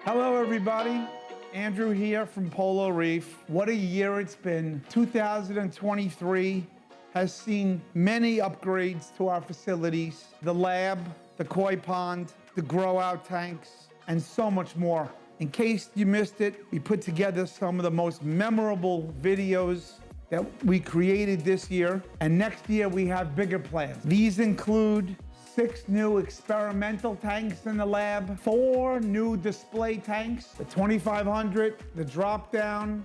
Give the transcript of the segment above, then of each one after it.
Hello, everybody. Andrew here from Polo Reef. What a year it's been. 2023 has seen many upgrades to our facilities, the lab, the koi pond, the grow out tanks, and so much more. In case you missed it, we put together some of the most memorable videos that we created this year, and next year we have bigger plans. These include 6 new experimental tanks in the lab, 4 new display tanks, the 2500, the drop down,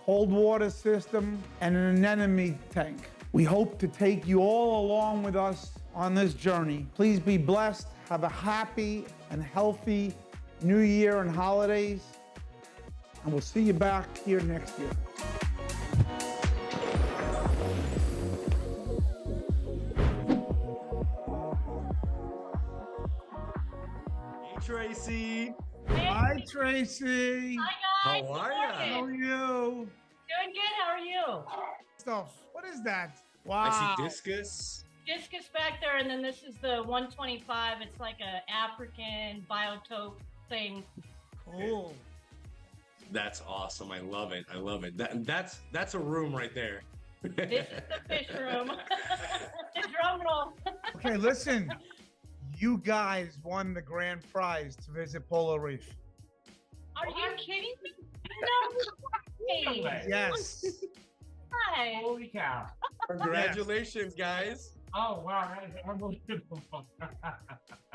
cold water system, and an anemone tank. We hope to take you all along with us on this journey. Please be blessed, have a happy and healthy New Year and holidays, and we'll see you back here next year. Tracy. Hi, Tracy. Hi, guys. How are How you? are you? Doing good. How are you? Stuff. What is that? Wow. I see discus. Discus back there, and then this is the 125. It's like an African biotope thing. Cool. That's awesome. I love it. I love it. That's a room right there. This is the fish room. The drum roll. Okay, listen. You guys won the grand prize to visit Polo Reef. Are you kidding me? No way. Yes. Hi. Holy cow. Congratulations, guys. Oh, wow. That is unbelievable.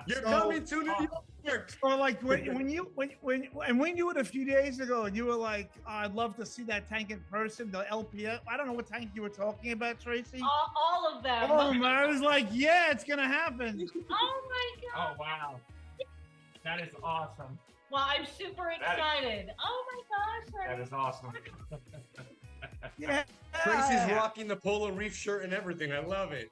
You're So- coming to New York. Or like when you were it a few days ago, and you were like, oh, "I'd love to see that tank in person." The LPF. I don't know what tank you were talking about, Tracy. All of them. Oh man, I was like, "Yeah, it's gonna happen." Oh my Oh, god. wow. That is awesome. Well, I'm super excited. Oh my gosh. That is awesome. Yeah. Tracy's rocking the Polo Reef shirt and everything. I love it.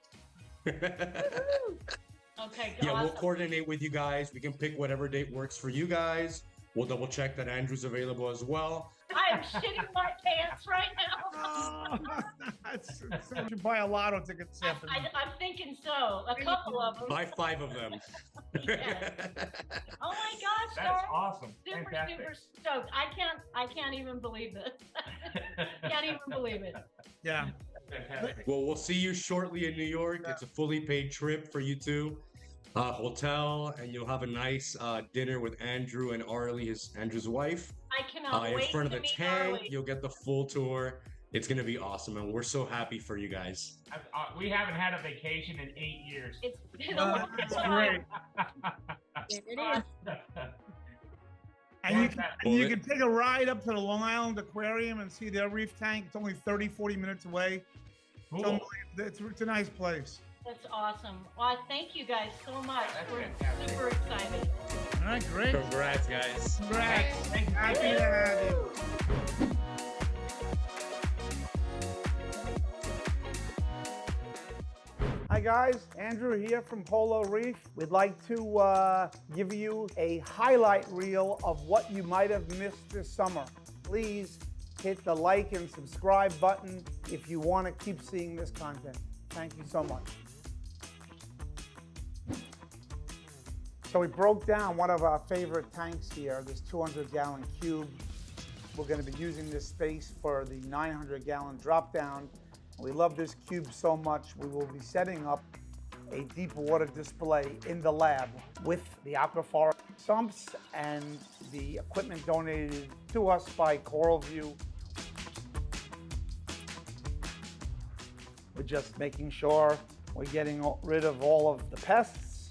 Okay, Yeah, we'll awesome. coordinate with you guys. We can pick whatever date works for you guys. We'll double check that Andrew's available as well. I am shitting my pants right now. Oh, so you should buy a lotto ticket, Stephanie. I'm thinking so. A couple of them. Buy 5 of them. Yeah. Oh my gosh, That is guys. awesome. Super, Fantastic. super stoked. I can't even believe this. Can't even believe it. Yeah. Fantastic. Well, we'll see you shortly in New York. It's a fully paid trip for you two. Hotel, and you'll have a nice dinner with Andrew and Arlie, Andrew's wife. I cannot In wait front of to the meet tank, Arlie. you'll get the full tour. It's gonna be awesome, and we're so happy for you guys. We haven't had a vacation in 8 years. It's been a long That's time. great. It is. And Well, you can take a ride up to the Long Island Aquarium and see their reef tank. It's only 30, 40 minutes away. It's, Cool. it's a nice place. That's awesome. Well, thank you guys so much. That's We're fantastic. super excited. All right, great. Congrats, guys. Congrats. Thank you. Happy to have you. Hi guys, Andrew here from Polo Reef. We'd like to give you a highlight reel of what you might have missed this summer. Please hit the like and subscribe button if you want to keep seeing this content. Thank you so much. So we broke down one of our favorite tanks here, this 200-gallon cube. We're going to be using this space for the 900-gallon drop down. We love this cube so much, we will be setting up a deep water display in the lab with the aquaforest sumps and the equipment donated to us by CoralView. We're just making sure we're getting rid of all of the pests.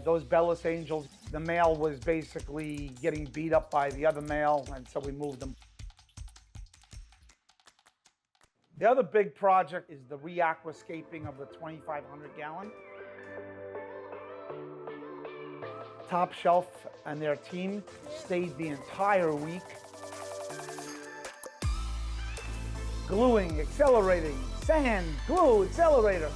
Those Bellis angels, the male was basically getting beat up by the other male, and so we moved them. The other big project is the re-aquascaping of the 2,500 gallon. Top Shelf and their team stayed the entire week. Gluing, accelerating, sand, glue, accelerator.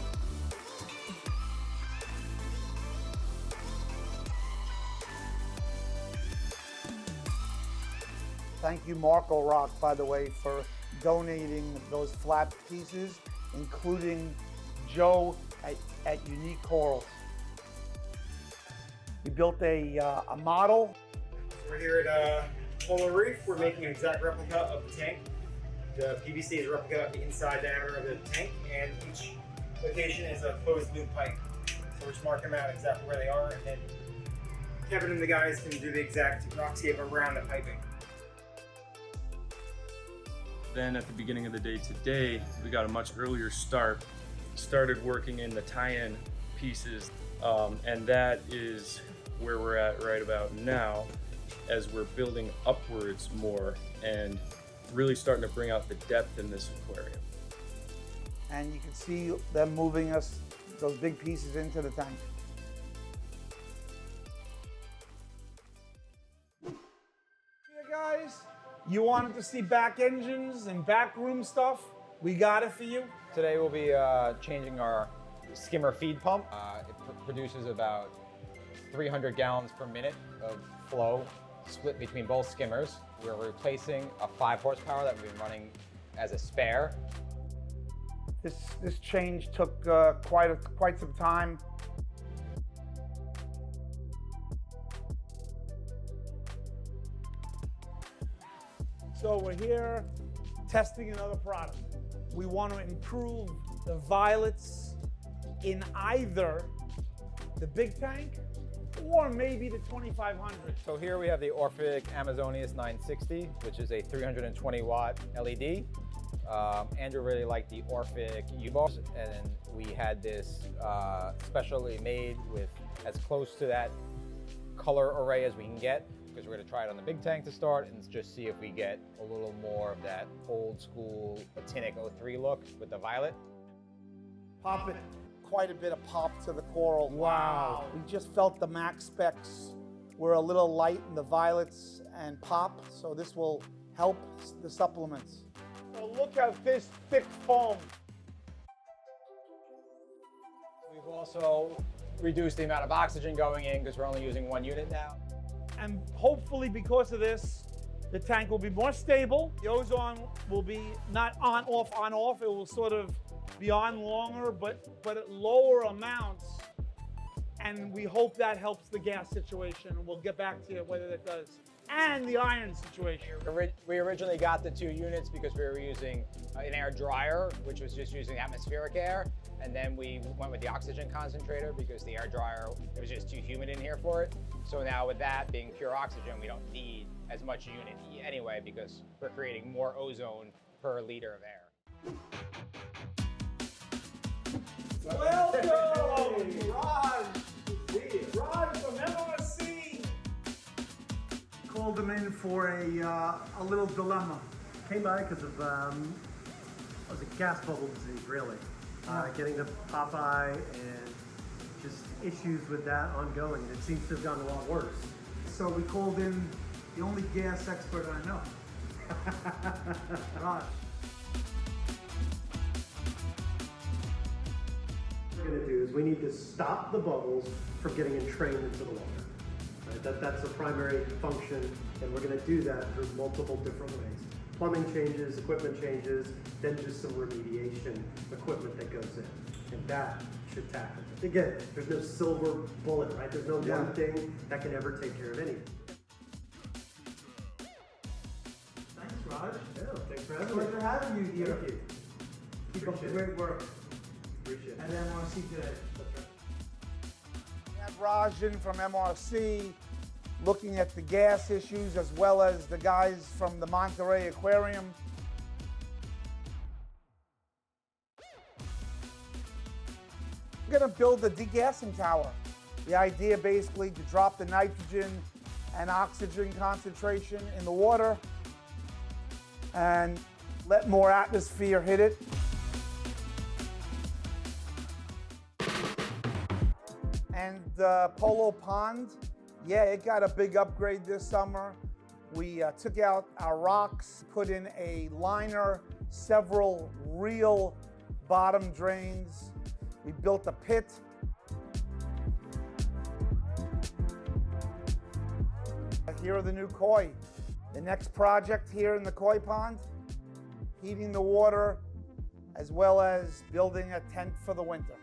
Thank you, Marco Rock, by the way, for donating those flat pieces, including Joe at at unique corals. We built a model. We're here at Polo Reef. We're making an exact replica of the tank. The PVC is a replica of the inside diameter of the tank, and each location is a closed loop pipe. So we're just marking them out exactly where they are, and then Kevin and the guys can do the exact rockscape around the piping. Then at the beginning of the day today, we got a much earlier start. Started working in the tie-in pieces, and that is where we're at right about now as we're building upwards more and really starting to bring out the depth in this aquarium. And you can see them moving us, those big pieces into the tank. Here guys, you wanted to see back engines and back room stuff? We got it for you. Today we'll be changing our skimmer feed pump. It produces about 300 gallons per minute of flow split between both skimmers. We're replacing a 5 horsepower that we've been running as a spare. This change took quite some time. So we're here testing another product. We want to improve the violets in either the big tank or maybe the 2500. So here we have the Orphic Amazonius 960, which is a 320 watt LED. Andrew really liked the Orphic U-Boss, and we had this specially made with as close to that color array as we can get, because we're going to try it on the big tank to start and just see if we get a little more of that old school Actinic 03 look with the violet. Pop it. Quite a bit of pop to the coral. Wow. We just felt the max specs were a little light in the violets and pop, so this will help the supplements. So look at this thick foam. We've also reduced the amount of oxygen going in because we're only using 1 unit now. And hopefully because of this, the tank will be more stable. The ozone will be not on, off. It will sort of be on longer, but at lower amounts. And we hope that helps the gas situation. We'll get back to you whether that does. And the iron situation. We originally got the 2 units because we were using an air dryer, which was just using atmospheric air. And then we went with the oxygen concentrator because the air dryer, it was just too humid in here for it. So now with that being pure oxygen, we don't need as much unit anyway because we're creating more ozone per liter of air. Welcome, Raj. Raj from MRC. Called them in for a little dilemma. Came by because of was it gas bubble disease, really. Getting to Popeye and just issues with that ongoing. It seems to have gotten a lot worse. So we called in the only gas expert I know. Raj. What we're going to do is we need to stop the bubbles from getting entrained into the water. Right? That's the primary function, and we're going to do that through multiple different ways. Plumbing changes, equipment changes, then just some remediation equipment that goes in. And that should tackle it. Again, there's no silver bullet, right? There's no one thing that can ever take care of anything. Thanks, Raj. Yeah, thanks for having me. Pleasure having you here. Thank you. Keep up the great work. Appreciate it. And MRC today. That's right. We have Raj in from MRC looking at the gas issues as well as the guys from the Monterey Aquarium. We're going to build a degassing tower. The idea basically to drop the nitrogen and oxygen concentration in the water and let more atmosphere hit it. And Polo Pond, yeah, it got a big upgrade this summer. We took out our rocks, put in a liner, several real bottom drains. We built a pit. Here are the new koi. The next project here in the koi pond, heating the water, as well as building a tent for the winter.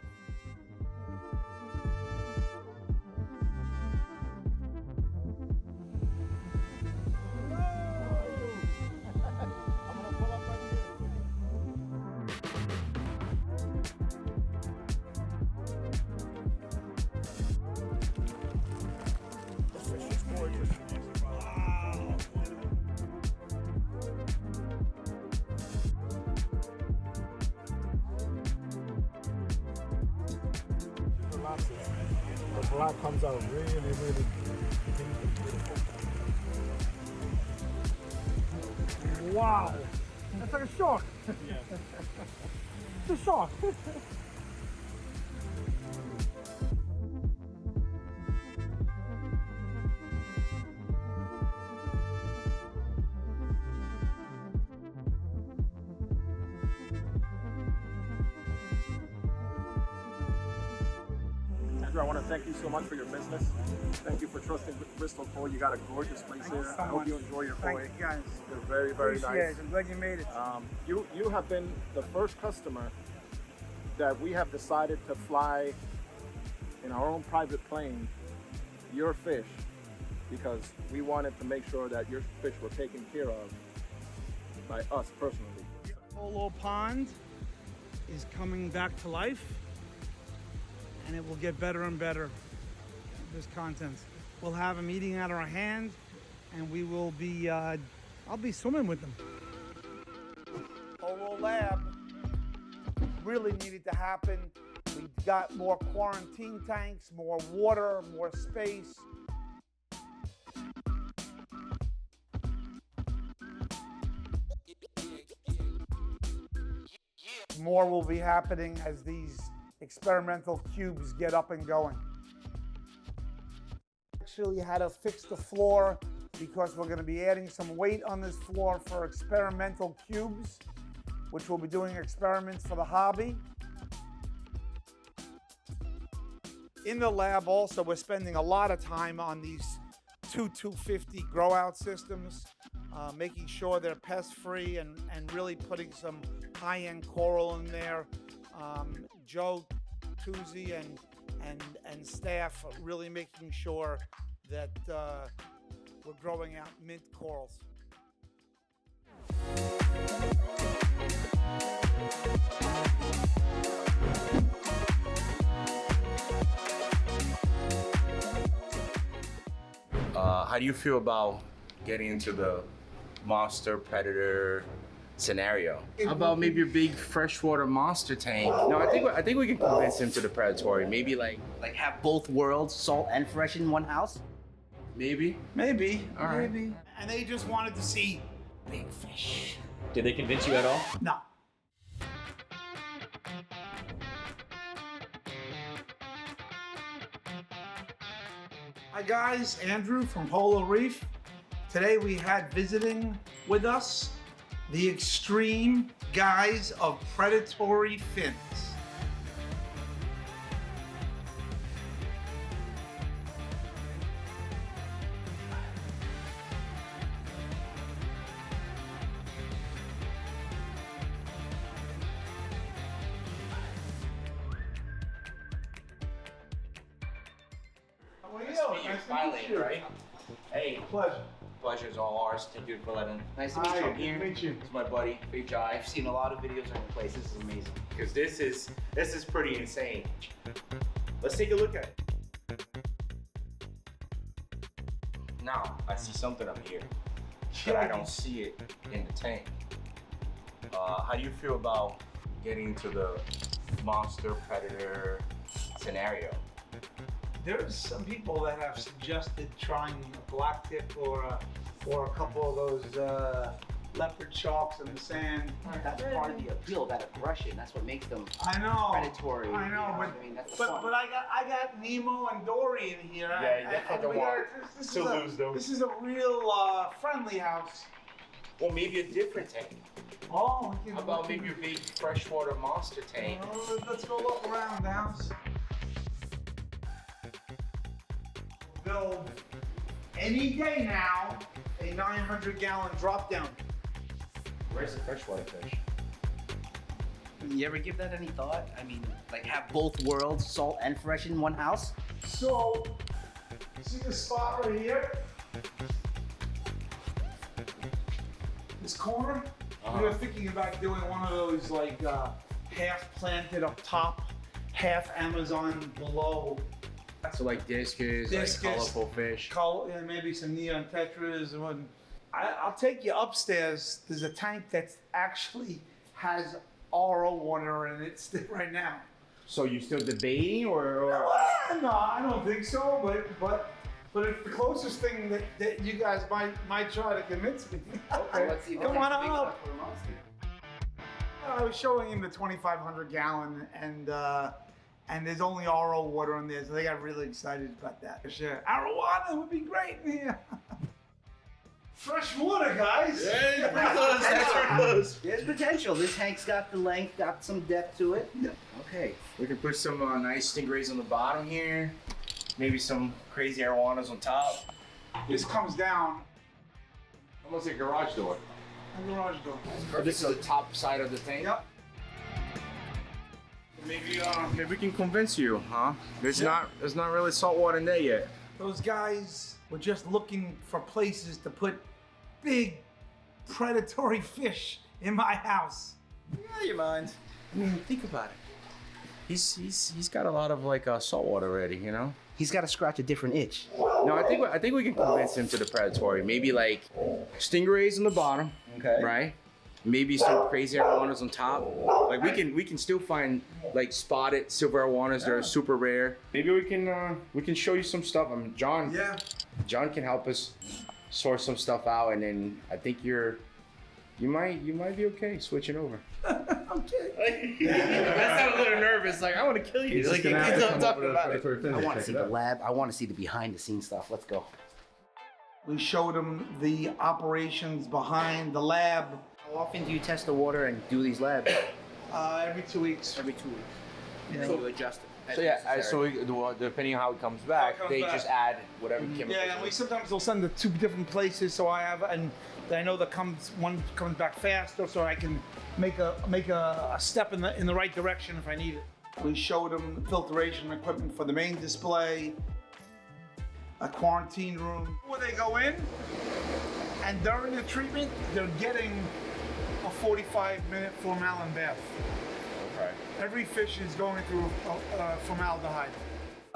The black comes out really, really beautiful. Wow, that's like a shark. Yeah. It's a shark. Andrew, I want to thank you so much for your business. Thank you for trusting Bristol Toy. You got a gorgeous place here. I hope you enjoy your toy. Thank you guys. They're very, very Appreciate nice. it. I'm glad you made it. You have been the first customer that we have decided to fly in our own private plane your fish, because we wanted to make sure that your fish were taken care of by us personally. Polo Pond is coming back to life, and it will get better and better, this content. We'll have them eating out of our hand, and we will be, I'll be swimming with them. Polo Lab really needed to happen. We got more quarantine tanks, more water, more space. More will be happening as these experimental cubes get up and going. Actually had to fix the floor because we're going to be adding some weight on this floor for experimental cubes, which we'll be doing experiments for the hobby. In the lab also, we're spending a lot of time on these 250 grow out systems, making sure they're pest free and really putting some high-end coral in there. Joe, Tuzi, and staff are really making sure that we're growing out mint corals. How do you feel about getting into the monster predator scenario? How about maybe a big freshwater monster tank? No, I think we can convince him to the predatory. Maybe like have both worlds, salt and fresh, in one house? maybe. Maybe. All right. Maybe. And they just wanted to see big fish. Did they convince you at all? No. Hi guys, Andrew from Polo Reef. Today we had visiting with us the extreme guys of Predatory fins. How are you? Nice to meet you. Right? Hey, Pleasure. pleasure's all ours. Thank you for letting. Nice to meet you. Hi, good to meet you. This is my buddy, Big Jai. I've seen a lot of videos on your place. This is amazing. Because this is pretty insane. Let's take a look at it. Now I see something up here, but I don't see it in the tank. How do you feel about getting into the monster predator scenario? There's some people that have suggested trying a black tip or a couple of those leopard sharks in the sand. That's part of the appeal, that aggression. That's what makes them I know. predatory. I know, what I mean? That's the fun. but I got Nemo and Dory in here. Yeah, you definitely we want this to is lose those. This is a real friendly house. Or maybe a different tank. Oh, we can, How about maybe a big freshwater monster tank? Let's go look around the house. Build any day now a 900-gallon drop down. Where's the freshwater fish? You ever give that any thought? I mean, like have both worlds, salt and fresh, in one house? So, see this spot right here? This corner? We were thinking about doing one of those half planted up top, half Amazon below So like discus, like colorful fish. Yeah, maybe some neon tetras and what. I'll take you upstairs. There's a tank that actually has RO water in it still right now. So you still debating or? No, I don't think so. But it's the closest thing that you guys might try to convince me. Okay, let's see. Come on up. I was showing him the 2,500 gallon and there's only RO water in there, so they got really excited about that. Sure. RO water would be great in here. Fresh water, guys. Yeah, pretty close. That's pretty close. There's potential. This tank's got the length, got some depth to it. Okay. We can put some nice stingrays on the bottom here. Maybe some crazy arowanas on top. This comes down. Almost like a garage door. A garage door. This is the top side of the tank. Yep. Maybe we can convince you, huh? There's not really salt water in there yet. Those guys were just looking for places to put big predatory fish in my house. Yeah, you mind. I mean, think about it. He's got a lot of like salt water already, you know. He's got to scratch a different itch. No, I think we can convince him to the predatory. Maybe like stingrays on the bottom, Okay. right? Maybe some crazy arowanas on top. Like we can still find like spotted silver arowanas that are super rare. Maybe we can show you some stuff. I mean, John can help us sort some stuff out, and then I think you might be okay switching over. Okay. That sounded a little nervous. Like I want to kill you. Like you keep talking about it. I want to see the lab. I want to see the behind the scenes stuff. Let's go. We showed them the operations behind the lab. How often do you test the water and do these labs? Every 2 weeks. Every 2 weeks. And then you adjust it. So yeah, depending on how it comes back, they just add whatever chemicals. Yeah, and sometimes they'll send it to 2 different places, so I have, and I know that one comes back faster, so I can make a step in the right direction if I need it. We showed them filtration equipment for the main display, a quarantine room where they go in, and during the treatment, they're getting a 45-minute formalin bath. Okay. Every fish is going through formaldehyde.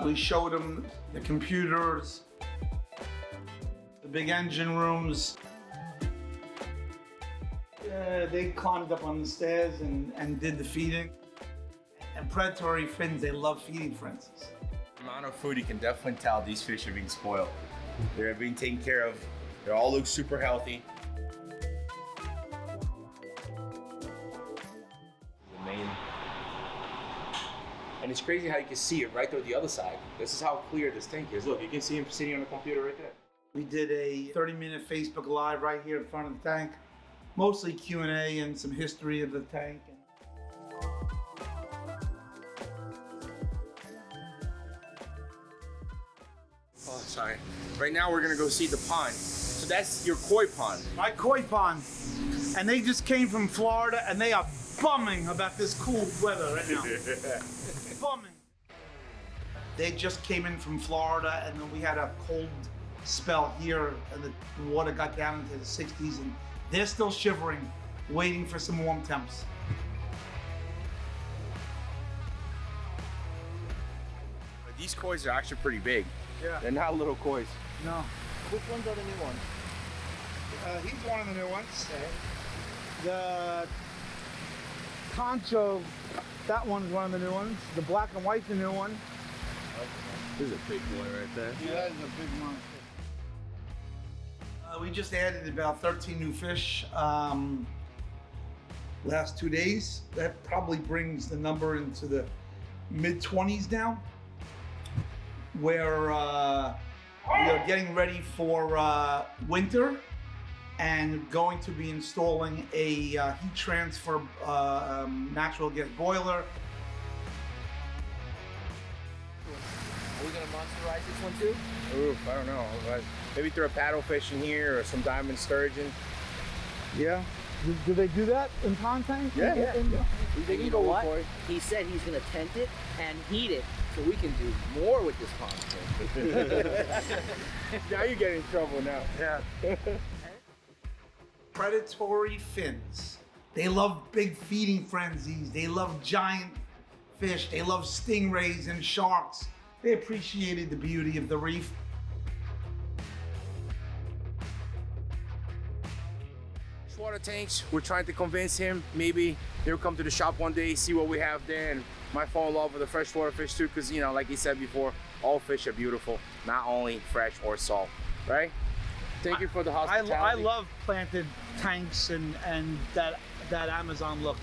We showed them the computers, the big engine rooms. They climbed up on the stairs and did the feeding. And predatory fins, they love feeding, for instance. The amount of food, you can definitely tell these fish are being spoiled. They're being taken care of. They all look super healthy. The main. And it's crazy how you can see it right through the other side. This is how clear this tank is. Look, you can see him sitting on the computer right there. We did a 30-minute Facebook Live right here in front of the tank. Mostly Q&A and some history of the tank. Oh, sorry. Right now we're gonna go see the pond. So that's your koi pond. My koi pond. And they just came from Florida and they are bumming about this cool weather right now. Bumming. They just came in from Florida and then we had a cold spell here and the water got down into the 60s and they're still shivering, waiting for some warm temps. But these kois are actually pretty big. Yeah. They're not little kois. No. Which ones are the new ones? He's one of the new ones. The concho, that one's one of the new ones. The black and white's the new one. This is a big boy right there. Yeah, that is a big monster. We just added about 13 new fish last 2 days. That probably brings the number into the mid-20s now, where we are getting ready for winter and going to be installing a heat transfer natural gas boiler. Are we gonna monsterrize this one too? Oof, I don't know. Maybe throw a paddlefish in here or some diamond sturgeon. Yeah. Do they do that in pond tanks? Yeah. You know what? He said he's gonna tent it and heat it so we can do more with this pond tank. Now you're getting in trouble now. Yeah. Predatory fins. They love big feeding frenzies. They love giant fish. They love stingrays and sharks. They appreciated the beauty of the reef. Water tanks, we're trying to convince him maybe he'll come to the shop one day, see what we have there, and might fall in love with the freshwater fish too, because you know, like he said before, all fish are beautiful, not only fresh or salt, right? Thank you for the hospitality. I love planted tanks and that Amazon look.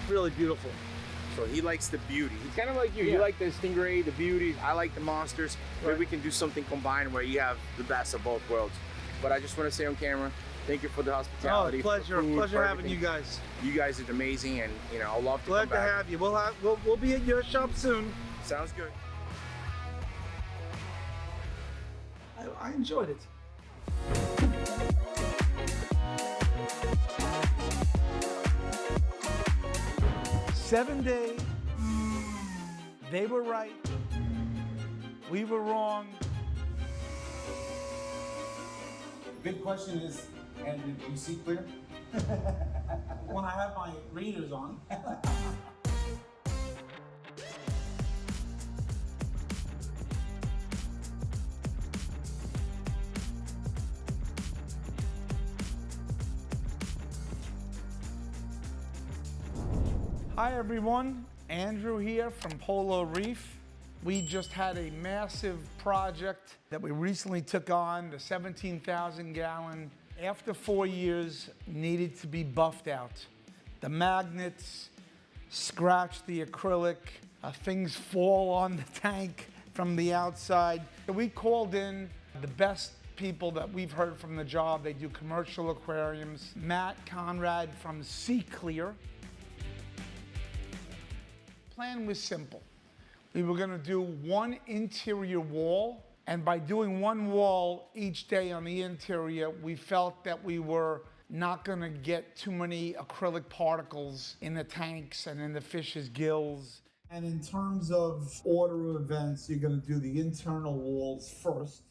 Really beautiful. So he likes the beauty. He's kind of like you. You like the stingray, the beauty. I like the monsters. Maybe we can do something combined where you have the best of both worlds. But I just want to say on camera, thank you for the hospitality. Oh, pleasure. Food, Pleasure having you guys. You guys are amazing, and you know, I'll love to Glad come to back. have you. We'll be at your shop soon. Sounds good. I enjoyed it. Seven days. They were right. We were wrong. Big question is, and do you see clear? When I have my readers on. Hi everyone, Andrew here from Polo Reef. We just had a massive project that we recently took on, the 17,000 gallon. After 4 years, needed to be buffed out. The magnets scratch the acrylic, things fall on the tank from the outside. So we called in the best people that we've heard from the job. They do commercial aquariums. Matt Conrad from Sea Clear. Plan was simple. We were gonna do one interior wall, and by doing one wall each day on the interior, we felt that we were not gonna get too many acrylic particles in the tanks and in the fish's gills. And in terms of order of events, you're gonna do the internal walls first.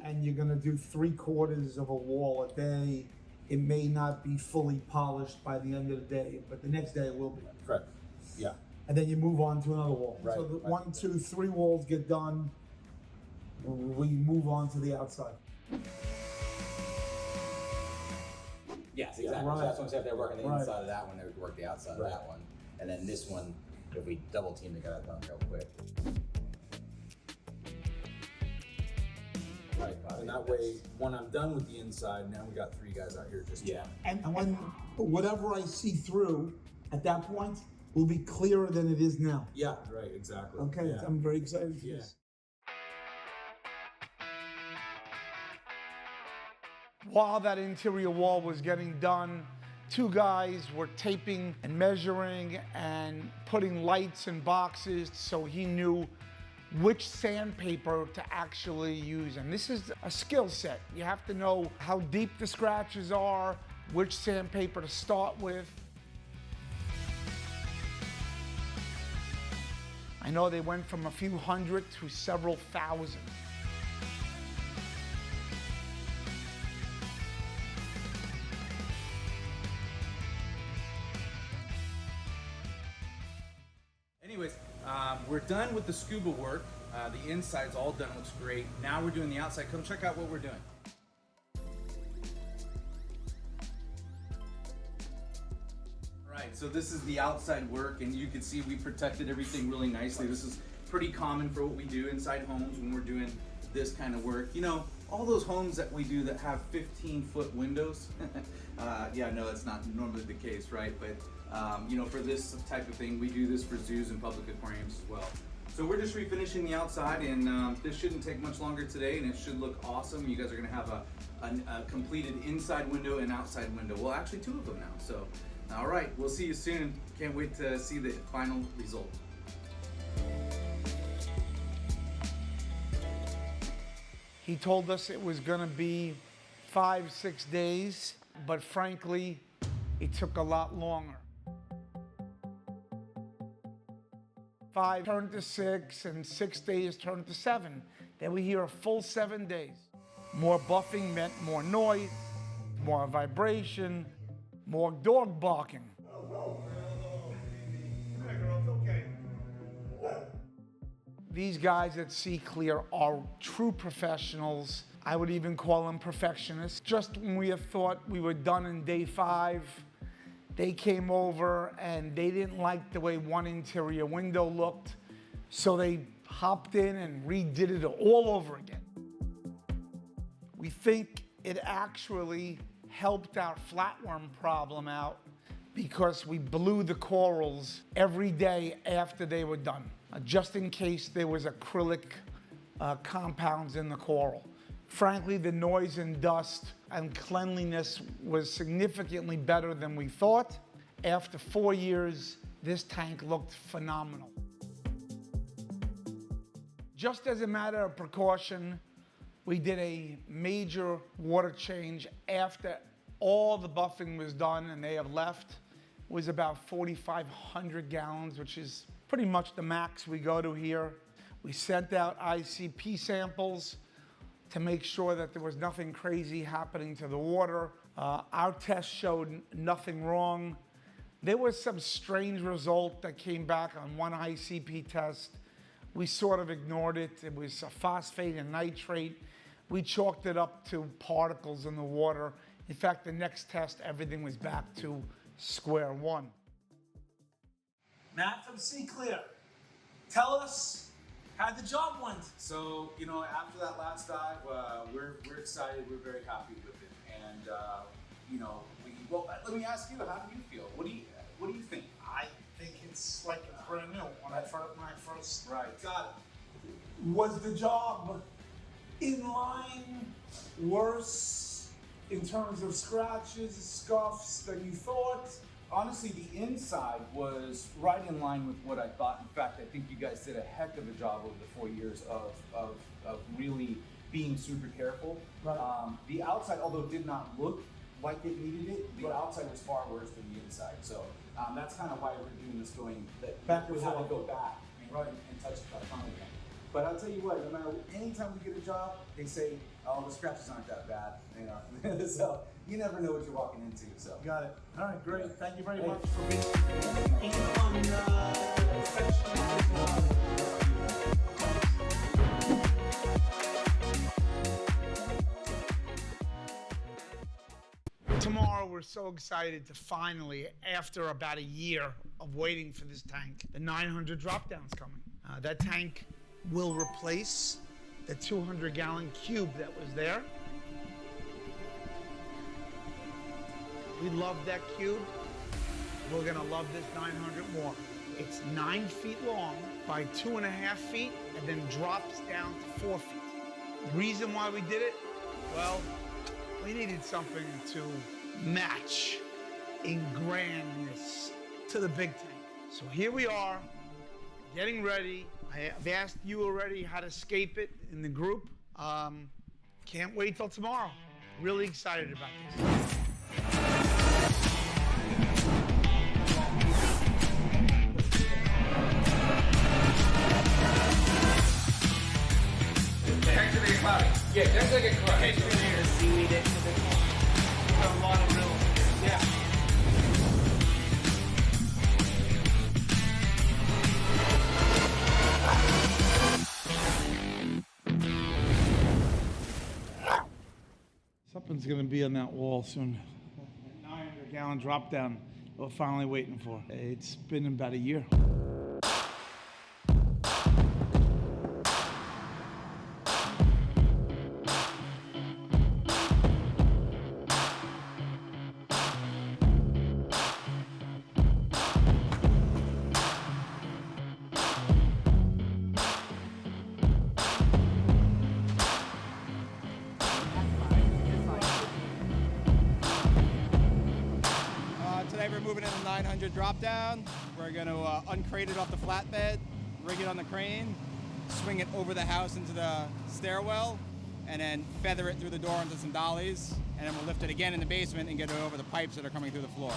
And you're gonna do 3/4 of a wall a day. It may not be fully polished by the end of the day, but the next day it will be. Correct. Yeah. And then you move on to another wall. Right, So the right. 1, 2, 3 walls get done. We move on to the outside. Yes, exactly. Right. So that's what I'm saying. If they're working the Right. inside of that one, they would work the outside of that one. And then this one, if we double team, they got it done real quick. Right. And that way, when I'm done with the inside, now we got 3 guys out here just And when whatever I see through at that point will be clearer than it is now. Yeah, right, exactly. Okay, Yeah. I'm very excited for Yeah. this. While that interior wall was getting done, 2 guys were taping and measuring and putting lights in boxes so he knew which sandpaper to actually use. And this is a skill set. You have to know how deep the scratches are, which sandpaper to start with. I know they went from a few hundred to several thousand. Anyways, we're done with the scuba work. The inside's all done, looks great. Now we're doing the outside. Come check out what we're doing. All right, so this is the outside work, and you can see we protected everything really nicely. This is pretty common for what we do inside homes when we're doing this kind of work. You know, all those homes that we do that have 15-foot windows, yeah, no, that's not normally the case, right? But you know, for this type of thing, we do this for zoos and public aquariums as well. So we're just refinishing the outside, and this shouldn't take much longer today, and it should look awesome. You guys are gonna have a completed inside window and outside window. Well, actually 2 of them now. So, all right, we'll see you soon. Can't wait to see the final result. He told us it was gonna be 5, 6 days, but frankly, it took a lot longer. 5 turned to 6, and 6 days turned to 7. Then we hear a full 7 days. More buffing meant more noise, more vibration, more dog barking. These guys at Sea Clear are true professionals. I would even call them perfectionists. Just when we had thought we were done in day 5, they came over and they didn't like the way one interior window looked, so they hopped in and redid it all over again. We think it actually helped our flatworm problem out because we blew the corals every day after they were done, just in case there was acrylic compounds in the coral. Frankly, the noise and dust and cleanliness was significantly better than we thought. After 4 years, this tank looked phenomenal. Just as a matter of precaution, we did a major water change after all the buffing was done and they have left. It was about 4,500 gallons, which is pretty much the max we go to here. We sent out ICP samples to make sure that there was nothing crazy happening to the water. Our test showed nothing wrong. There was some strange result that came back on one ICP test. We sort of ignored it. It was a phosphate and nitrate. We chalked it up to particles in the water. In fact, the next test, everything was back to square one. Matt from Sea Clear, tell us how the job went. So, you know, after that last dive, we're excited. We're very happy with it. And, you know, well, let me ask you, how do you feel? What do you think? I think it's like it's brand new. When I first Right. got it. Was the job in line, worse in terms of scratches, scuffs than you thought? Honestly, the inside was right in line with what I thought. In fact, I think you guys did a heck of a job over the 4 years of really being super careful. Right. The outside, although it did not look like it needed it, the outside was far worse than the inside. So that's kind of why we're doing this going back. We have to go back and touch it back on again. But I'll tell you what, no matter anytime we get a job, they say, oh, the scratches aren't that bad. You know, so you never know what you're walking into. So Got it. All right, great. Yeah. Thank you very Hey. much for being Tomorrow, we're so excited to finally, after about a year of waiting for this tank, the 900 drop-down's coming. That tank will replace the 200-gallon cube that was there. We love that cube. We're gonna love this 900 more. It's 9 feet long by 2.5 feet and then drops down to 4 feet. The reason why we did it, well, we needed something to match in grandness to the big tank. So here we are, getting ready. I've asked you already how to escape it in the group. Can't wait till tomorrow. Really excited about this. Yeah, that's like a crunch. Seaweed it. A lot of real. Yeah. Something's gonna be on that wall soon. 900-gallon drop down we're finally waiting for. It's been about a year. Today we're moving in the 900 drop down. We're going to uncrate it off the flatbed, rig it on the crane, swing it over the house into the stairwell, and then feather it through the door onto some dollies, and then we'll lift it again in the basement and get it over the pipes that are coming through the floor.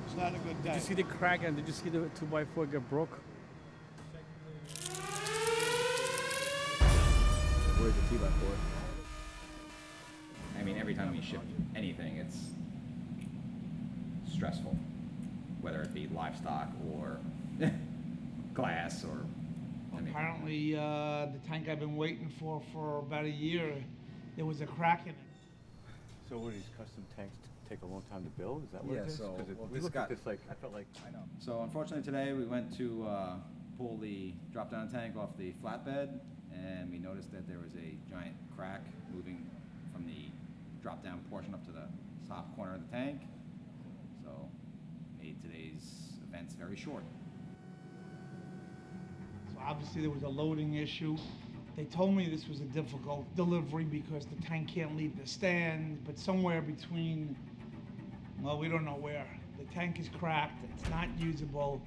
It's not a good day. Did you see the crack and did you see the 2x4 get broke? Where's the 2x4? ship anything, it's stressful, whether it be livestock or glass or anything. Apparently, the tank I've been waiting for about a year, there was a crack in it. So what, these custom tanks take a long time to build? Is that what Yeah, it is? so 'Cause well, we this looked got, at this like, I felt like, I know. So unfortunately today we went to pull the drop-down tank off the flatbed, and we noticed that there was a giant crack moving from the drop-down portion up to the top corner of the tank. So made today's events very short. So obviously there was a loading issue. They told me this was a difficult delivery because the tank can't leave the stand, but somewhere between, well, we don't know where. The tank is cracked, it's not usable.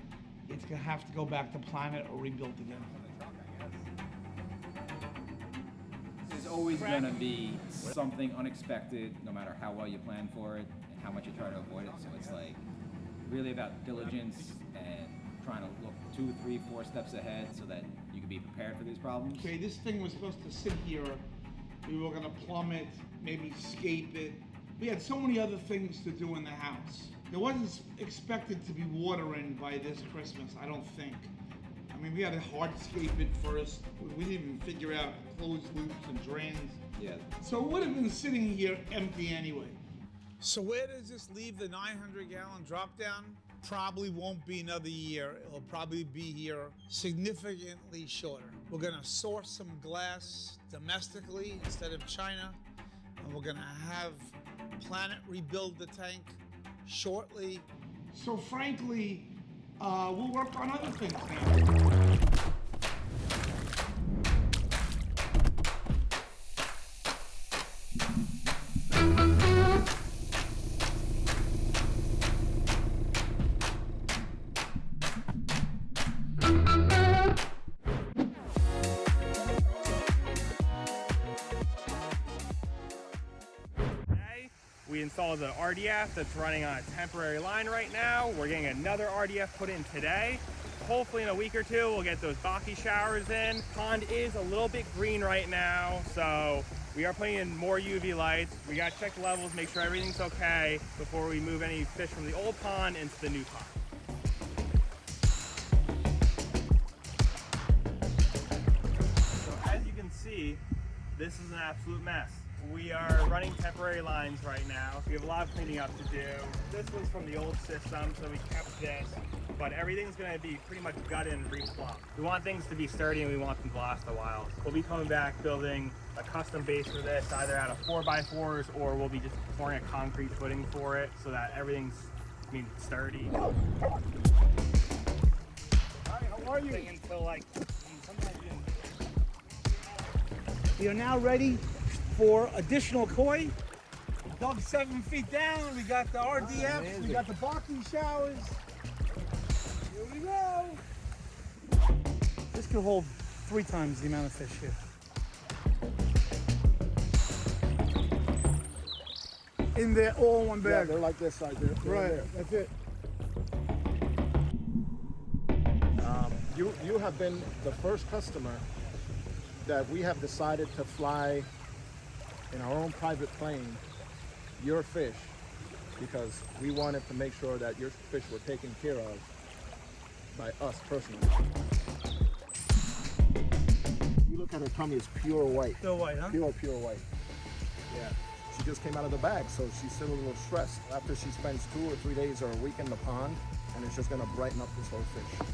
It's gonna have to go back to Planet or rebuilt again. There's always gonna be something unexpected, no matter how well you plan for it and how much you try to avoid it. So it's like really about diligence and trying to look 2, 3, 4 steps ahead so that you can be prepared for these problems. Okay, this thing was supposed to sit here. We were gonna plumb it, maybe scape it. We had so many other things to do in the house. There wasn't expected to be water in by this Christmas, I don't think. I mean, we had to hardscape it first. We didn't even figure out closed loops and drains. Yeah. So it would have been sitting here empty anyway. So where does this leave the 900-gallon drop down? Probably won't be another year. It'll probably be here significantly shorter. We're gonna source some glass domestically instead of China, and we're gonna have Planet rebuild the tank shortly. So frankly, we'll work on other things now. We installed the RDF that's running on a temporary line right now. We're getting another RDF put in today. Hopefully in a week or two, we'll get those Baki showers in. Pond is a little bit green right now, so we are putting in more UV lights. We gotta check the levels, make sure everything's okay before we move any fish from the old pond into the new pond. So as you can see, this is an absolute mess. We are running temporary lines right now. We have a lot of cleaning up to do. This was from the old system, so we kept this, but everything's gonna be pretty much gutted and replumbed. We want things to be sturdy and we want them to last a while. We'll be coming back building a custom base for this, either out of 4x4s or we'll be just pouring a concrete footing for it so that everything's sturdy. Hi, how are you? Until like, sometimes We are now ready for additional koi. Dug 7 feet down. We got the RDF. We got the Baki showers. Here we go. This could hold 3 times the amount of fish here. In there, all in one bag. Yeah, they're like this size. Right, that's it. You have been the first customer that we have decided to fly in our own private plane your fish because we wanted to make sure that your fish were taken care of by us personally. You look at her tummy, it's pure white. Pure white, huh? Pure white. Yeah. She just came out of the bag, so she's still a little stressed. After she spends 2 or 3 days or a week in the pond, and it's just gonna brighten up this whole fish.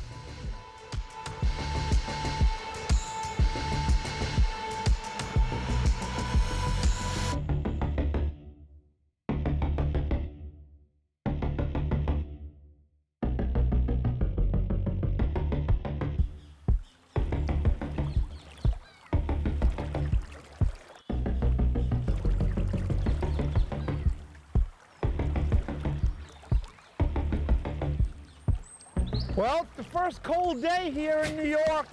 Well, it's the first cold day here in New York,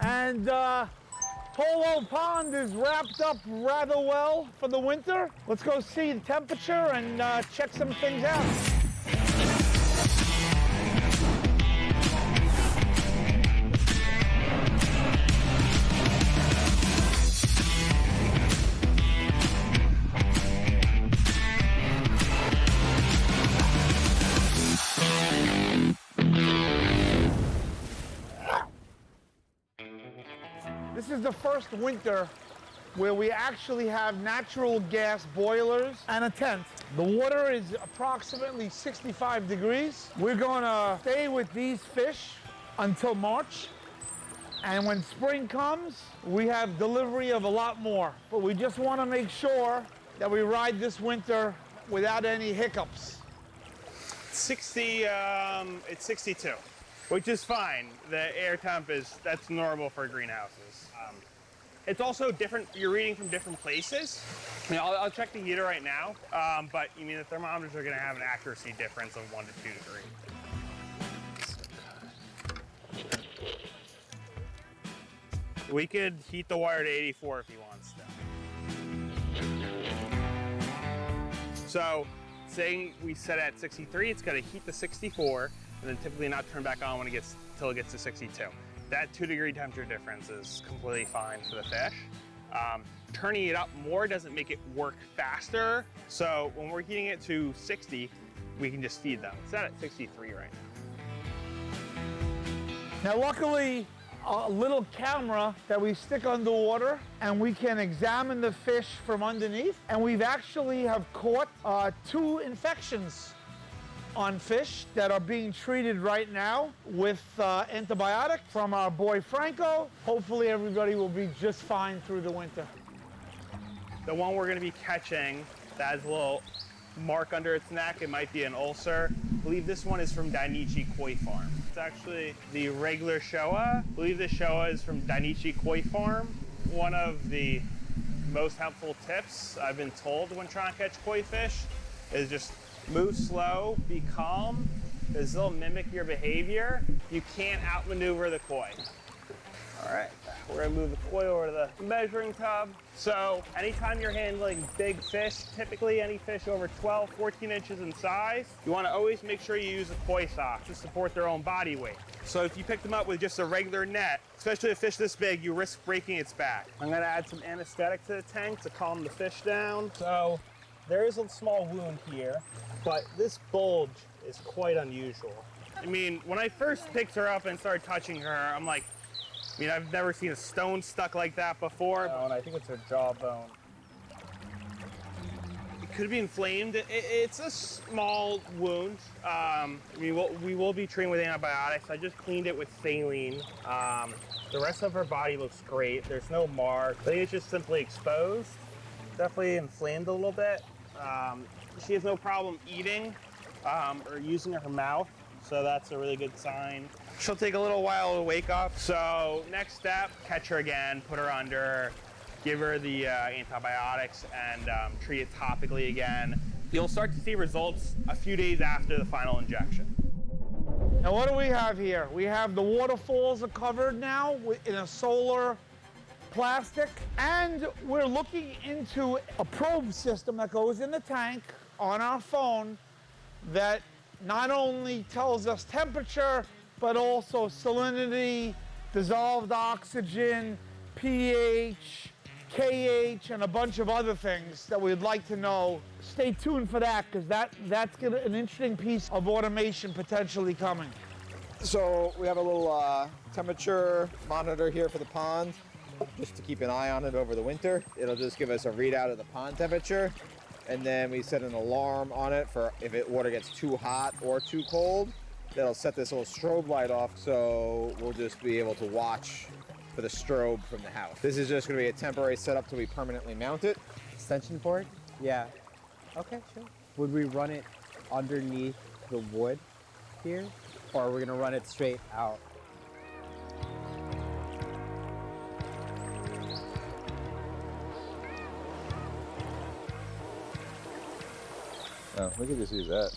and Polo Pond is wrapped up rather well for the winter. Let's go see the temperature and check some things out. first winter where we actually have natural gas boilers and a tent. The water is approximately 65 degrees. We're gonna stay with these fish until March. And when spring comes, we have delivery of a lot more. But we just wanna make sure that we ride this winter without any hiccups. 60, it's 62, which is fine. The air temp that's normal for greenhouses. It's also different, you're reading from different places. I mean, I'll check the heater right now, but you mean the thermometers are gonna have an accuracy difference of 1 to 2 degrees. We could heat the wire to 84 if he wants to. So, saying we set at 63, it's gonna heat to 64, and then typically not turn back on when till it gets to 62. That 2-degree temperature difference is completely fine for the fish. Turning it up more doesn't make it work faster. So when we're heating it to 60, we can just feed them. It's set at 63 right now. Now, luckily, a little camera that we stick underwater and we can examine the fish from underneath. And we've actually have caught 2 infections on fish that are being treated right now with antibiotic from our boy Franco. Hopefully everybody will be just fine through the winter. The one we're gonna be catching that has a little mark under its neck, it might be an ulcer. I believe this one is from Dainichi Koi Farm. It's actually the regular Showa. I believe the Showa is from Dainichi Koi Farm. One of the most helpful tips I've been told when trying to catch koi fish is just move slow, be calm, because they'll mimic your behavior. You can't outmaneuver the koi. All right, we're gonna move the koi over to the measuring tub. So anytime you're handling big fish, typically any fish over 12, 14 inches in size, you wanna always make sure you use a koi sock to support their own body weight. So if you pick them up with just a regular net, especially a fish this big, you risk breaking its back. I'm gonna add some anesthetic to the tank to calm the fish down. So there is a small wound here, but this bulge is quite unusual. I mean, when I first picked her up and started touching her, I'm like, I've never seen a stone stuck like that before. Oh, and I think it's her jawbone. It could be inflamed. It's a small wound. We will be treating with antibiotics. I just cleaned it with saline. The rest of her body looks great. There's no mark. I think it's just simply exposed. Definitely inflamed a little bit. She has no problem eating or using her mouth, so that's a really good sign. She'll take a little while to wake up. So next step, catch her again, put her under, give her the antibiotics, and treat it topically again. You'll start to see results a few days after the final injection. Now what do we have here? We have the waterfalls are covered now in a solar plastic, and we're looking into a probe system that goes in the tank on our phone that not only tells us temperature, but also salinity, dissolved oxygen, pH, KH, and a bunch of other things that we'd like to know. Stay tuned for that, because that's an interesting piece of automation potentially coming. So we have a little temperature monitor here for the pond, just to keep an eye on it over the winter. It'll just give us a readout of the pond temperature, and then we set an alarm on it for if water gets too hot or too cold. That'll set this little strobe light off, so we'll just be able to watch for the strobe from the house. This is just going to be a temporary setup till we permanently mount it. Extension cord? Yeah. Okay, sure. Would we run it underneath the wood here, or are we going to run it straight out? Oh, we could just use that.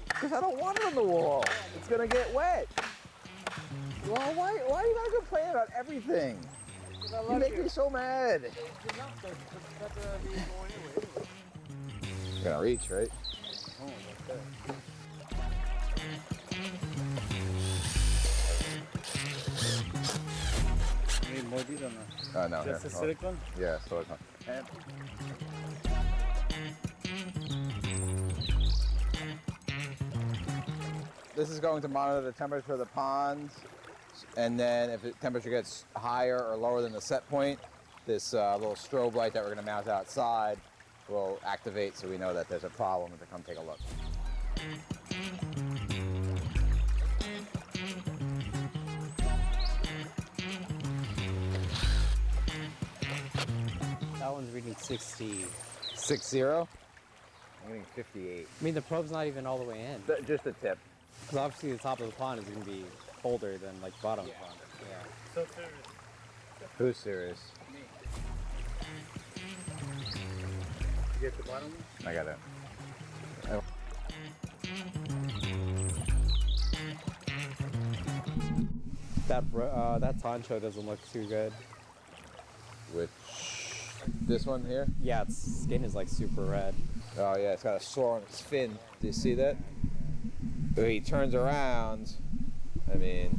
Because I don't want it on the wall. It's gonna get wet. Well, why are you gotta complain about everything? You make me so mad. You're gonna reach, right? Need more these or no? No, Just here. a silicone? Yeah, silicone. And this is going to monitor the temperature of the ponds, and then if the temperature gets higher or lower than the set point, this little strobe light that we're going to mount outside will activate so we know that there's a problem and to come take a look. That one's reading 60. 60? I'm getting 58. I mean, the probe's not even all the way in. Just the tip. Because obviously the top of the pond is going to be colder than like the bottom of the pond. Yeah. So serious. Who's serious? Me. You get the bottom? I got it. That poncho doesn't look too good. Which, this one here? Yeah, its skin is like super red. Oh yeah, it's got a sore on its fin. Do you see that? When he turns around, I mean,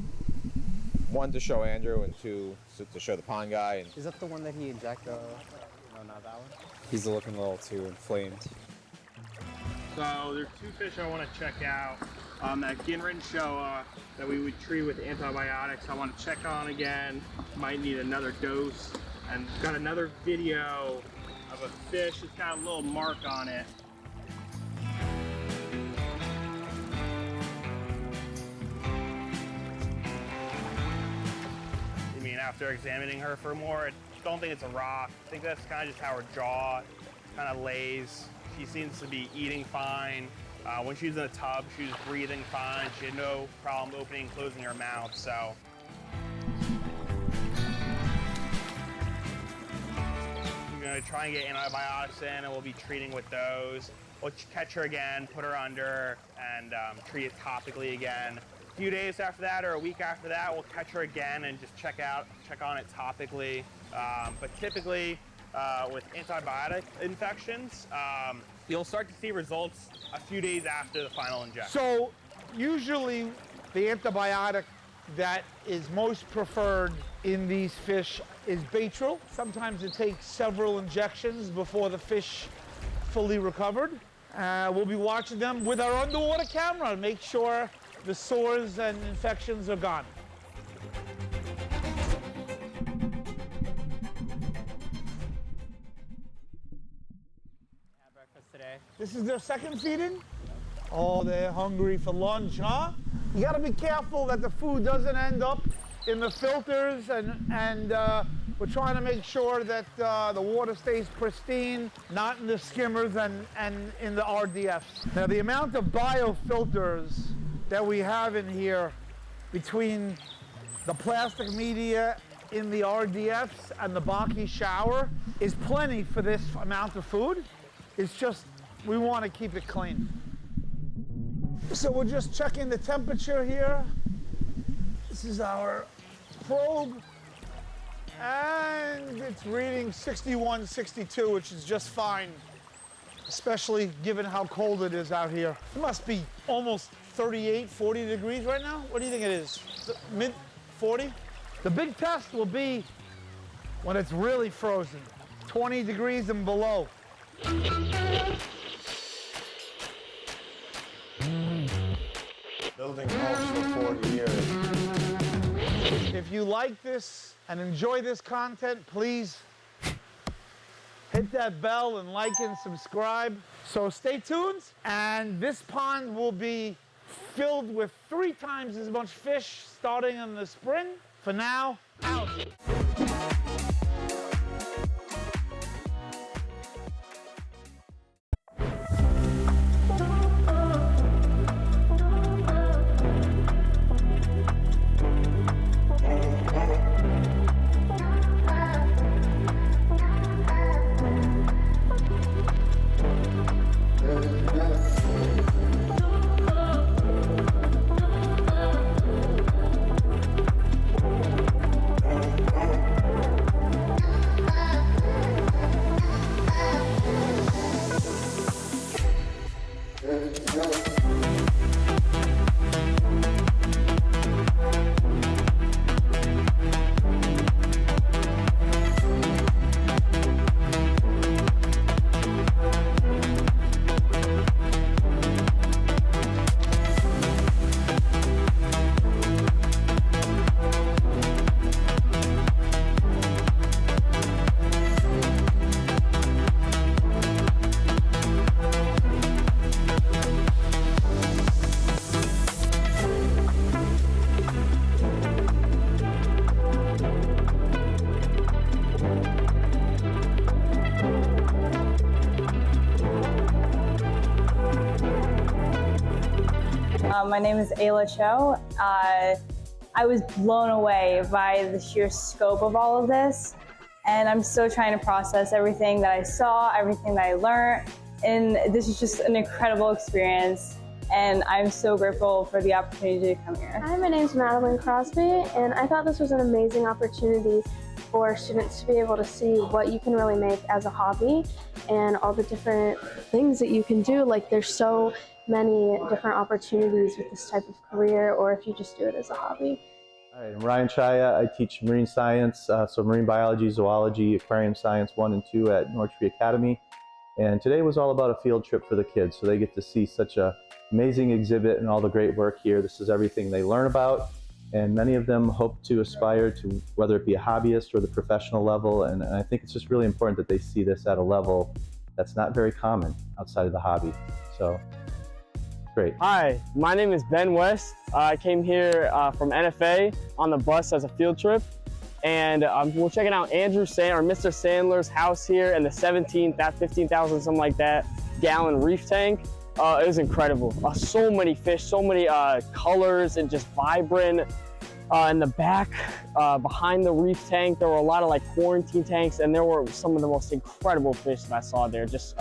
one to show Andrew and two to show the pond guy. And is that the one that he injected? No, not that one. He's looking a little too inflamed. So there's two fish I want to check out. That Ginrin Showa that we would treat with antibiotics, I want to check on again. Might need another dose. And got another video of a fish that's got a little mark on it. I mean, after examining her for more, I don't think it's a rock. I think that's kind of just how her jaw kind of lays. She seems to be eating fine. When she was in the tub, she was breathing fine. She had no problem opening and closing her mouth, so. I'm gonna try and get antibiotics in, and we'll be treating with those. We'll catch her again, put her under, and treat it topically again. A few days after that, or a week after that, we'll catch her again and just check on it topically. But typically, with antibiotic infections, you'll start to see results a few days after the final injection. So usually the antibiotic that is most preferred in these fish is Batril. Sometimes it takes several injections before the fish fully recovered. We'll be watching them with our underwater camera to make sure the sores and infections are gone. Today. This is their second feeding? Oh, they're hungry for lunch, huh? You gotta be careful that the food doesn't end up in the filters, and we're trying to make sure that the water stays pristine, not in the skimmers and in the RDFs. Now, the amount of biofilters that we have in here between the plastic media in the RDFs and the Baki shower is plenty for this amount of food. It's just, we want to keep it clean. So we're just checking the temperature here. This is our probe. And it's reading 61, 62, which is just fine, especially given how cold it is out here. It must be almost 38, 40 degrees right now. What do you think it is? Mid 40? The big test will be when it's really frozen, 20 degrees and below. Building homes for 40 years. If you like this and enjoy this content, please hit that bell and like and subscribe. So stay tuned, and this pond will be filled with 3 times as much fish starting in the spring. For now, out. My name is Ayla Cho. I was blown away by the sheer scope of all of this, and I'm still trying to process everything that I saw, everything that I learned, and this is just an incredible experience, and I'm so grateful for the opportunity to come here. Hi, my name is Madeline Crosby, and I thought this was an amazing opportunity for students to be able to see what you can really make as a hobby and all the different things that you can do. Like, there's so many different opportunities with this type of career, or if you just do it as a hobby. Hi, I'm Ryan Chaya. I teach marine science, so marine biology, zoology, aquarium science 1 and 2 at North Tree Academy. And today was all about a field trip for the kids, so they get to see such an amazing exhibit and all the great work here. This is everything they learn about, and many of them hope to aspire to, whether it be a hobbyist or the professional level, and I think it's just really important that they see this at a level that's not very common outside of the hobby. So, great. Hi, my name is Ben West. I came here from NFA on the bus as a field trip, and we're checking out Mr. Sandler's house here and the 15,000, something like that, gallon reef tank. It was incredible. So many fish, so many colors, and just vibrant. In the back, behind the reef tank, there were a lot of like quarantine tanks, and there were some of the most incredible fish that I saw there. Just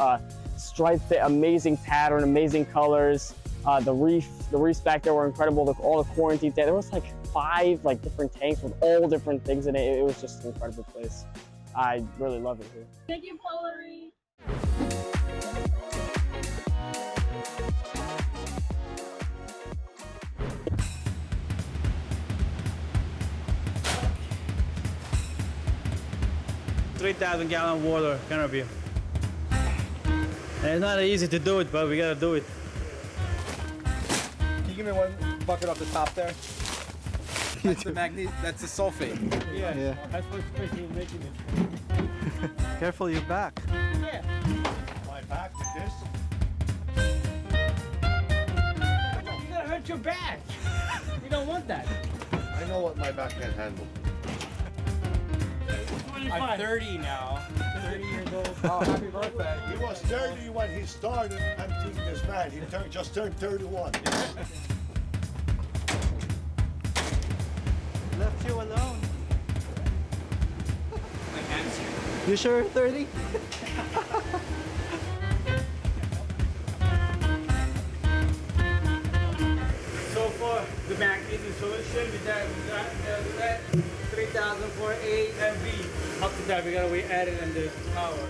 striped, amazing pattern, amazing colors. The reefs back there were incredible. All the quarantine tanks. There was like 5 different tanks with all different things in it. It was just an incredible place. I really love it here. Thank you, Polo Reef. $3,000-gallon water canopy. And it's not easy to do it, but we gotta do it. Can you give me one bucket off the top there? That's the that's the sulfate. Yeah. That's what's special making it. Careful your back. Yeah. My back with this? You're gonna hurt your back. You don't want that. I know what my back can handle. I'm 30 now. 30 years old. Oh, happy birthday. He was 30 when he started emptying this man. He just turned 31. Left you alone. My hands here. You sure 30? So far, the magnesium solution with that 3,048 MV. Up to that, we gotta add it in the power.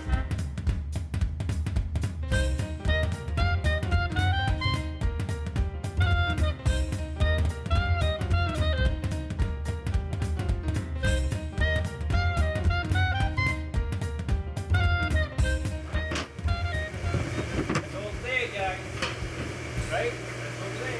That's all day, guys. Right? That's all day.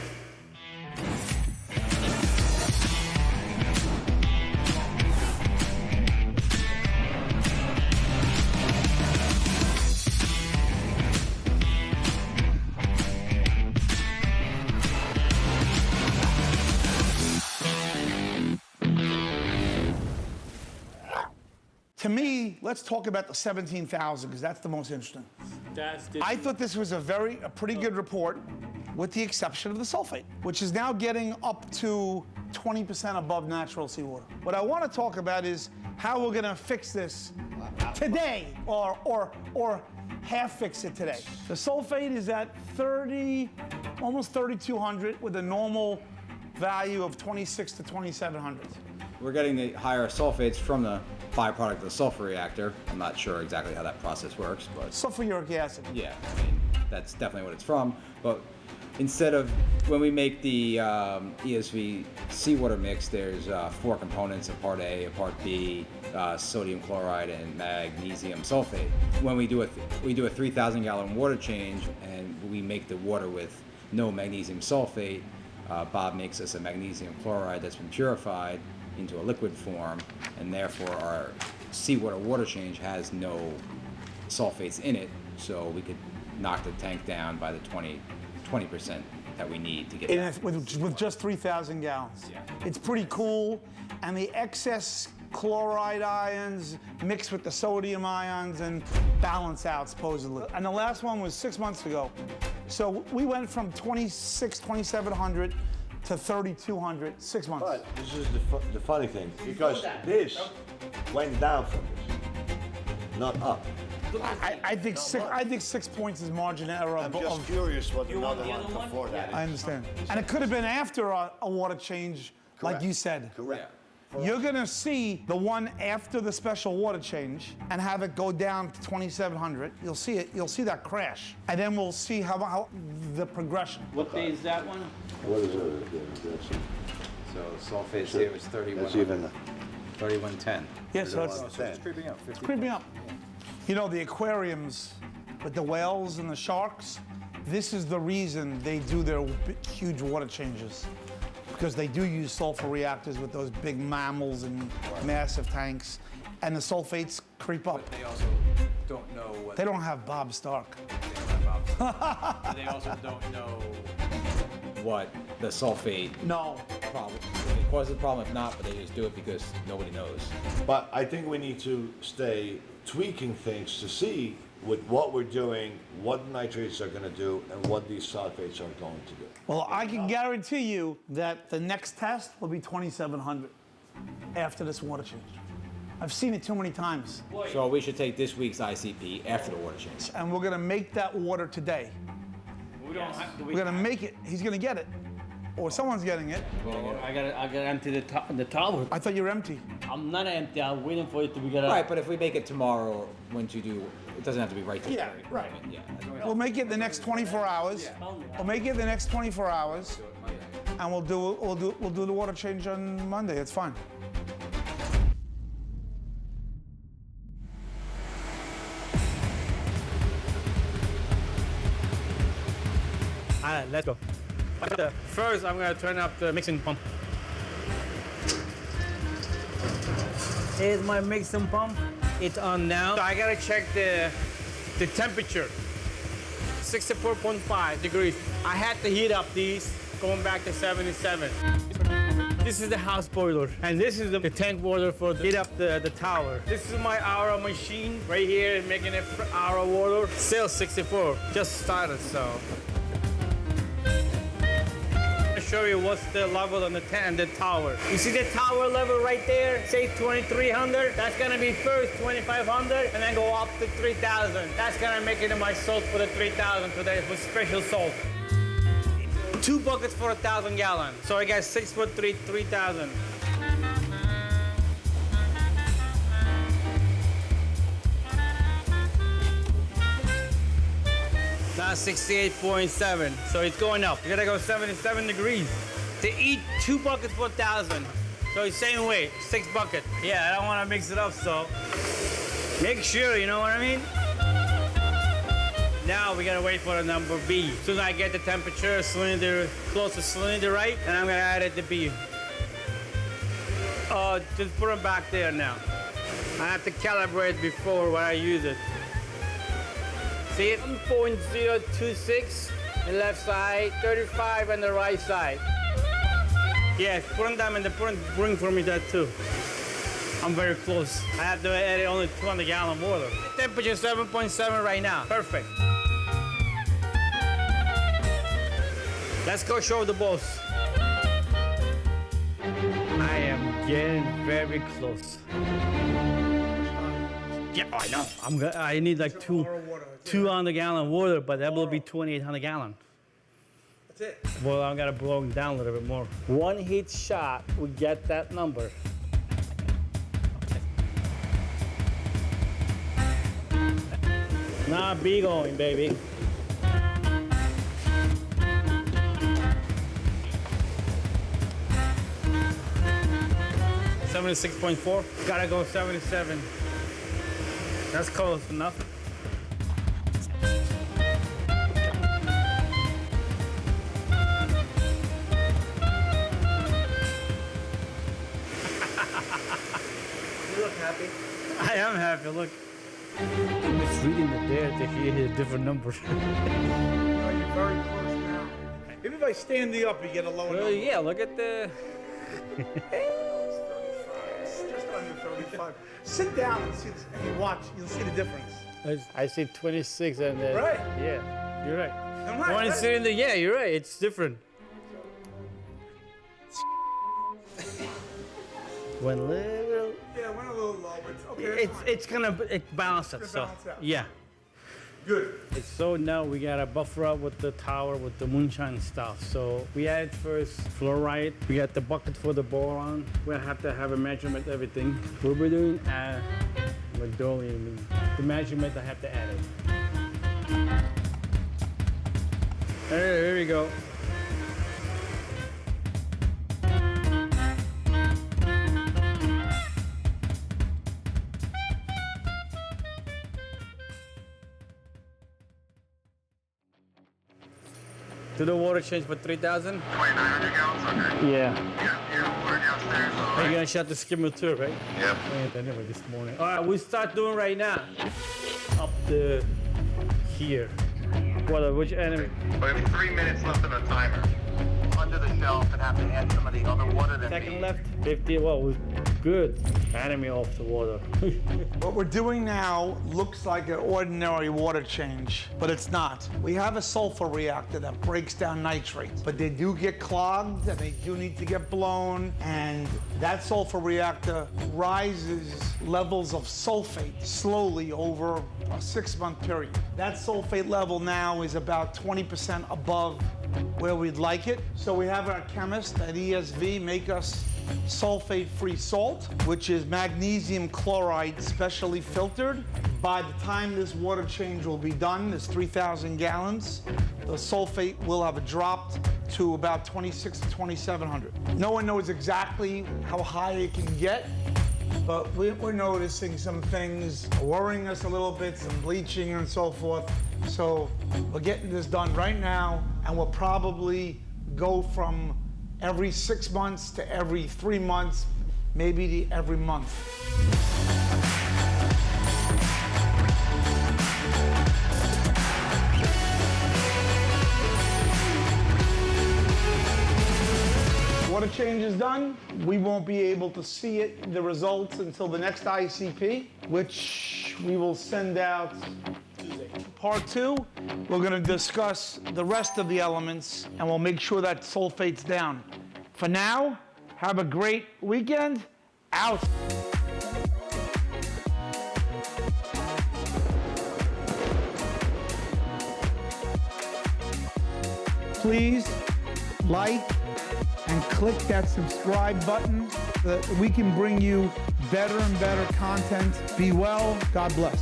To me, let's talk about the 17,000 because that's the most interesting. I thought this was a pretty good report, with the exception of the sulfate, which is now getting up to 20% above natural seawater. What I want to talk about is how we're going to fix this today, or half fix it today. The sulfate is at almost 3,200 with a normal value of 26 to 2,700. We're getting the higher sulfates from the byproduct of the sulfur reactor. I'm not sure exactly how that process works, but sulfuric acid. Yeah, I mean, that's definitely what it's from. But instead of, when we make the ESV seawater mix, there's 4 components, a part A, a part B, sodium chloride, and magnesium sulfate. When we do a 3,000-gallon water change and we make the water with no magnesium sulfate, Bob makes us a magnesium chloride that's been purified into a liquid form, and therefore our seawater water change has no sulfates in it, so we could knock the tank down by the 20% that we need to get with just 3,000 gallons. Yeah. It's pretty cool, and the excess chloride ions mix with the sodium ions and balance out, supposedly. And the last one was 6 months ago. So we went from 2,700 to 3,200, 6 months. But this is the funny thing, because this went down from this, not up. I think 6 points is margin error. I'm just curious what another one before that is. I understand. And it could have been after a water change, like you said. Correct. You're gonna see the one after the special water change and have it go down to 2,700. You'll see it. You'll see that crash, and then we'll see how the progression. What day is that one? What is it? So sulfates here was 31. That's even 3110. Yeah, so it's creeping up. it's creeping up. You know, the aquariums with the whales and the sharks, this is the reason they do their huge water changes. Because they do use sulfur reactors with those big mammals and massive tanks, and the sulfates creep up. But they also don't know what... They don't have Bob Stark. They don't have Bob Stark. And they also don't know what the sulfate problem. It causes a problem if not, but they just do it because nobody knows. But I think we need to stay tweaking things to see with what we're doing, what nitrates are going to do, and what these sulfates are going to do. Well, I can guarantee you that the next test will be 2,700 after this water change. I've seen it too many times. So we should take this week's ICP after the water change. And we're gonna make that water today. We don't have to. We're gonna make it. He's gonna get it. Or someone's getting it. I gotta empty the tower. I thought you were empty. I'm not empty. I'm waiting for it to be get out. Right, but if we make it tomorrow, once you do, it doesn't have to be right this Yeah, very right. moment. Yeah. We'll make it the next 24 hours. We'll make it the next 24 hours, and we'll do the water change on Monday. It's fine. All right, let's go. First, I'm gonna turn up the mixing pump. Here's my mixing pump. It's on now. So I gotta check the temperature. 64.5 degrees. I had to heat up these, going back to 77. This is the house boiler, and this is the tank boiler for heat up the tower. This is my Aura machine right here, making it Aura water. Still 64, just started, so. I'll show you what's the level on the tower. You see the tower level right there? Say 2,300. That's gonna be first 2,500, and then go up to 3,000. That's gonna make it my salt for the 3,000 today with special salt. 2 buckets for 1,000 gallons. So I got 6 for 3,000. Now 68.7. So it's going up. You gotta go 77 degrees. To eat 2 buckets for 1,000. So it's same weight, 6 buckets. Yeah, I don't wanna mix it up, so make sure, you know what I mean? Now we gotta wait for the number B. As soon as I get the temperature, cylinder, close to cylinder right, and I'm gonna add it to B. Just put them back there now. I have to calibrate before when I use it. See it? 1.026 on the left side, 35 on the right side. Yes, put them in the bring for me that too. I'm very close. I have to add only 200 gallon water. Temperature 7.7 right now. Perfect. Let's go show the boss. I am getting very close. Yeah, I know. I need like 200 gallon water, but that will be 2,800 gallon. That's it. Well, I'm gonna blow them down a little bit more. One heat shot will get that number. Now be going, baby. $76.4. Gotta go 77. That's close enough. You look happy. I am happy, look. I'm just reading the dare to hear a different number. You're very close now. Maybe if I stand you up, you get a lower number. Yeah, look at the... It's just under 35. Sit down and see this, and watch. You'll see the difference. I see 26 and then... Right. Yeah, you're right. One cylinder, yeah, you're right. It's different. One little. Yeah, went a little low, but okay. It's gonna balance it. So balance out. yeah. Good. So now we gotta buffer up with the tower with the moonshine stuff. So we added first fluoride. We got the bucket for the boron. We have to have a measurement everything. What we're doing, we're doing the measurement. I have to add it. There we go. To the water change for 3,000? 2,900 gallons? Okay. Yeah. Water downstairs. You're gonna shut the skimmer too, right? Yep. Anyway, this morning. All right, we start doing right now. Up to here. What? Which enemy? We have 3 minutes left on the timer. Under the shelf and have to add some of the other water that Second left. 50. Well, was good. Enemy off the water. What we're doing now looks like an ordinary water change, but it's not. We have a sulfur reactor that breaks down nitrates, but they do get clogged and they do need to get blown, and that sulfur reactor rises levels of sulfate slowly over a 6-month period. That sulfate level now is about 20% above where we'd like it. So we have our chemist at ESV make us sulfate-free salt, which is magnesium chloride specially filtered. By the time this water change will be done, this 3,000 gallons, the sulfate will have dropped to about 2,600 to 2,700. No one knows exactly how high it can get, but we're noticing some things worrying us a little bit, some bleaching and so forth. So we're getting this done right now, and we'll probably go from every 6 months to every 3 months, maybe to every month. Water change is done. We won't be able to see it, the results, until the next ICP, which we will send out part 2. We're going to discuss the rest of the elements, and we'll make sure that sulfate's down. For now, have a great weekend. Out. Please like and click that subscribe button so that we can bring you better and better content. Be well. God bless.